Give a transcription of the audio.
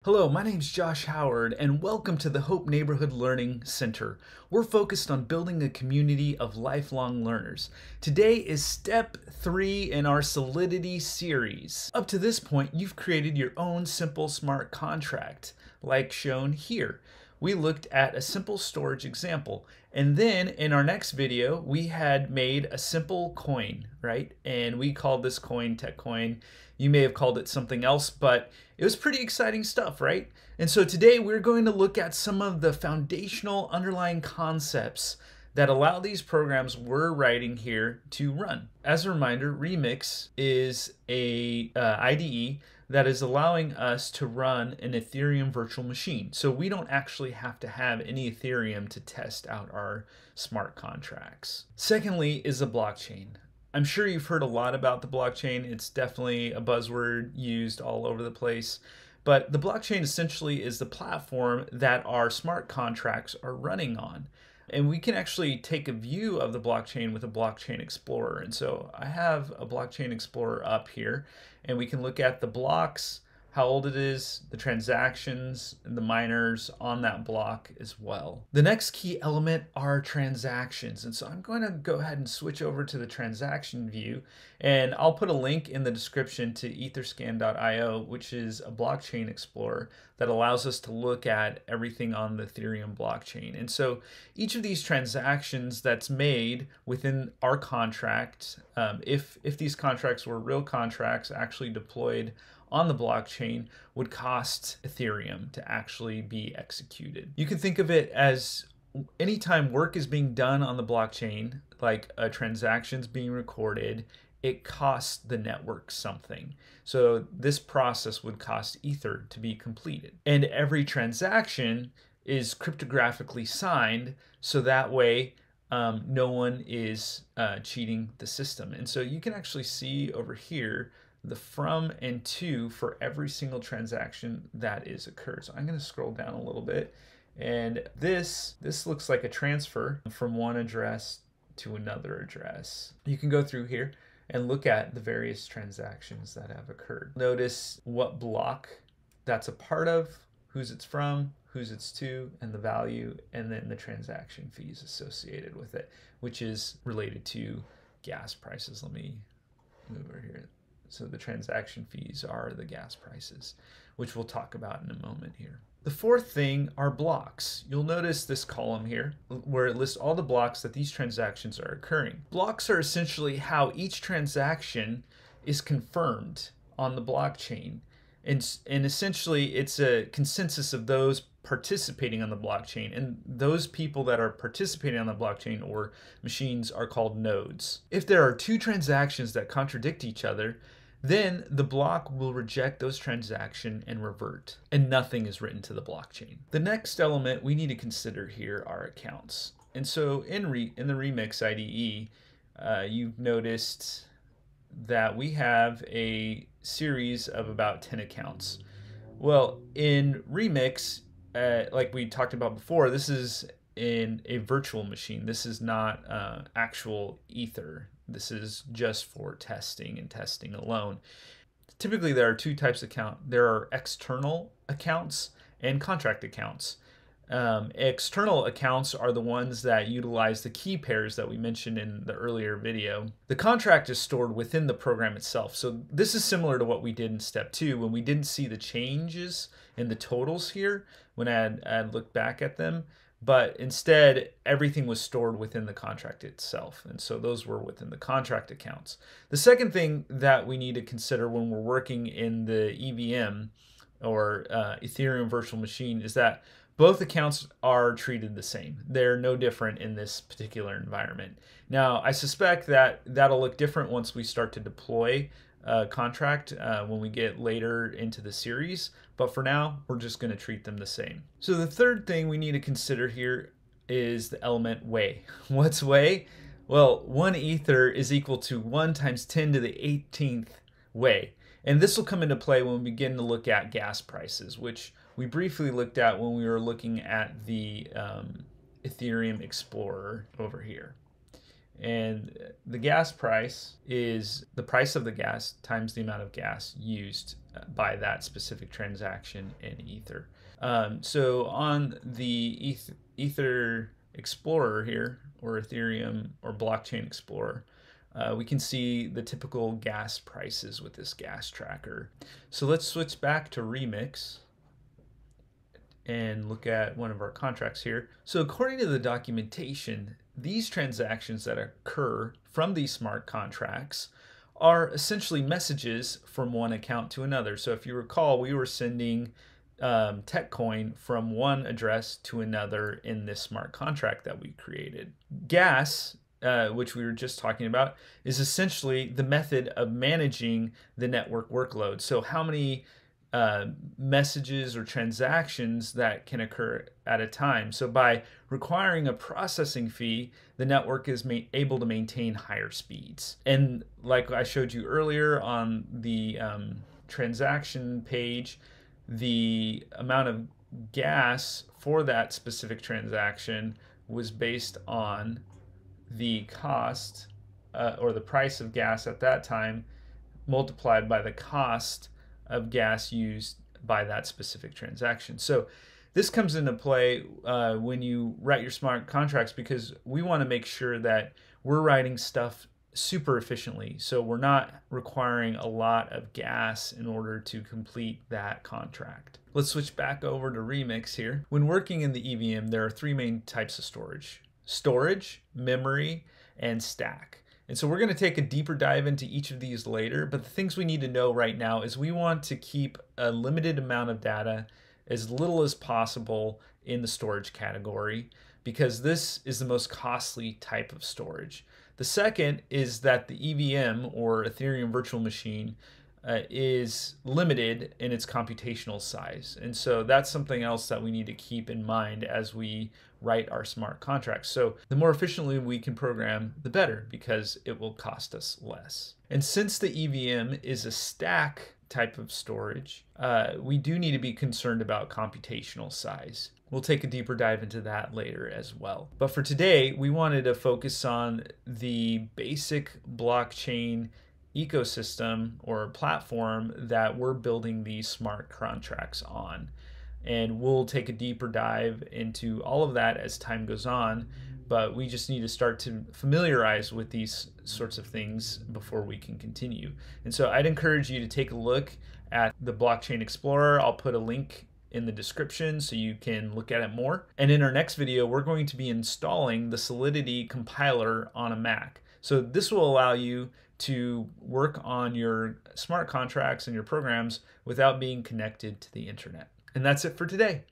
Hello, my name's Josh Howard, and welcome to the Hope Neighborhood Learning Center. We're focused on building a community of lifelong learners. Today is step 3 in our Solidity series. Up to this point, you've created your own simple smart contract, like shown here. We looked at a simple storage example, and then in our next video, we had made a simple coin, right? And we called this coin TechCoin. You may have called it something else, but it was pretty exciting stuff, right? And so today we're going to look at some of the foundational underlying concepts that allow these programs we're writing here to run. As a reminder, Remix is a IDE that is allowing us to run an Ethereum virtual machine. So we don't actually have to have any Ethereum to test out our smart contracts. Secondly is a blockchain. I'm sure you've heard a lot about the blockchain. It's definitely a buzzword used all over the place. But the blockchain essentially is the platform that our smart contracts are running on. And we can actually take a view of the blockchain with a blockchain explorer. And so I have a blockchain explorer up here, and we can look at the blocks, how old it is, the transactions, and the miners on that block as well. The next key element are transactions. And so I'm going to go ahead and switch over to the transaction view, and I'll put a link in the description to etherscan.io, which is a blockchain explorer that allows us to look at everything on the Ethereum blockchain. And so each of these transactions that's made within our contract, if these contracts were real contracts actually deployed on the blockchain, would cost Ethereum to actually be executed. You can think of it as anytime work is being done on the blockchain, like a transaction's being recorded, it costs the network something. So this process would cost Ether to be completed. And every transaction is cryptographically signed, so that way no one is cheating the system. And so you can actually see over here the from and to for every single transaction that is occurred. So I'm going to scroll down a little bit, and this looks like a transfer from one address to another address. You can go through here and look at the various transactions that have occurred. Notice what block that's a part of, whose it's from, whose it's to, and the value, and then the transaction fees associated with it, which is related to gas prices. Let me move over here. So the transaction fees are the gas prices, which we'll talk about in a moment here. The fourth thing are blocks. You'll notice this column here where it lists all the blocks that these transactions are occurring. Blocks are essentially how each transaction is confirmed on the blockchain. And essentially it's a consensus of those participating on the blockchain, and those people that are participating on the blockchain or machines are called nodes. If there are two transactions that contradict each other, then the block will reject those transactions and revert, and nothing is written to the blockchain. The next element we need to consider here are accounts. And so in the Remix IDE, you've noticed that we have a series of about 10 accounts. Well, in Remix, like we talked about before, this is in a virtual machine. This is not actual Ether. This is just for testing and testing alone. Typically, there are two types of account. There are external accounts and contract accounts. External accounts are the ones that utilize the key pairs that we mentioned in the earlier video. The contract is stored within the program itself. So this is similar to what we did in step 2 when we didn't see the changes in the totals here when I looked back at them. But instead, everything was stored within the contract itself. And so those were within the contract accounts. The second thing that we need to consider when we're working in the EVM or Ethereum virtual machine is that both accounts are treated the same. They're no different in this particular environment. Now, I suspect that that'll look different once we start to deploy a contract when we get later into the series. But for now, we're just going to treat them the same. So the third thing we need to consider here is the element way. What's way? Well, 1 ether is equal to 1 times 10 to the 18th way. And this will come into play when we begin to look at gas prices, which we briefly looked at when we were looking at the Ethereum Explorer over here. And the gas price is the price of the gas times the amount of gas used by that specific transaction in Ether. So on the Ether Explorer here, or Ethereum or Blockchain Explorer, we can see the typical gas prices with this gas tracker. So let's switch back to Remix and look at one of our contracts here. So according to the documentation, these transactions that occur from these smart contracts are essentially messages from one account to another. So if you recall, we were sending TechCoin from one address to another in this smart contract that we created. Gas, which we were just talking about, is essentially the method of managing the network workload. So how many messages or transactions that can occur at a time. So by requiring a processing fee, the network is able to maintain higher speeds. And like I showed you earlier on the transaction page, the amount of gas for that specific transaction was based on the cost or the price of gas at that time multiplied by the cost of gas used by that specific transaction. So this comes into play when you write your smart contracts, because we want to make sure that we're writing stuff super efficiently. So we're not requiring a lot of gas in order to complete that contract. Let's switch back over to Remix here. When working in the EVM, there are three main types of storage: storage, memory, and stack. And so we're going to take a deeper dive into each of these later, but the things we need to know right now is we want to keep a limited amount of data, as little as possible, in the storage category, because this is the most costly type of storage. The second is that the EVM, or Ethereum Virtual Machine, is limited in its computational size. And so that's something else that we need to keep in mind as we write our smart contracts. So the more efficiently we can program, the better, because it will cost us less. And since the EVM is a stack type of storage, we do need to be concerned about computational size. We'll take a deeper dive into that later as well. But for today, we wanted to focus on the basic blockchain ecosystem or platform that we're building these smart contracts on. And we'll take a deeper dive into all of that as time goes on, but we just need to start to familiarize with these sorts of things before we can continue. And so I'd encourage you to take a look at the Blockchain Explorer. I'll put a link in the description so you can look at it more. And in our next video, we're going to be installing the Solidity compiler on a Mac. So this will allow you to work on your smart contracts and your programs without being connected to the internet. And that's it for today.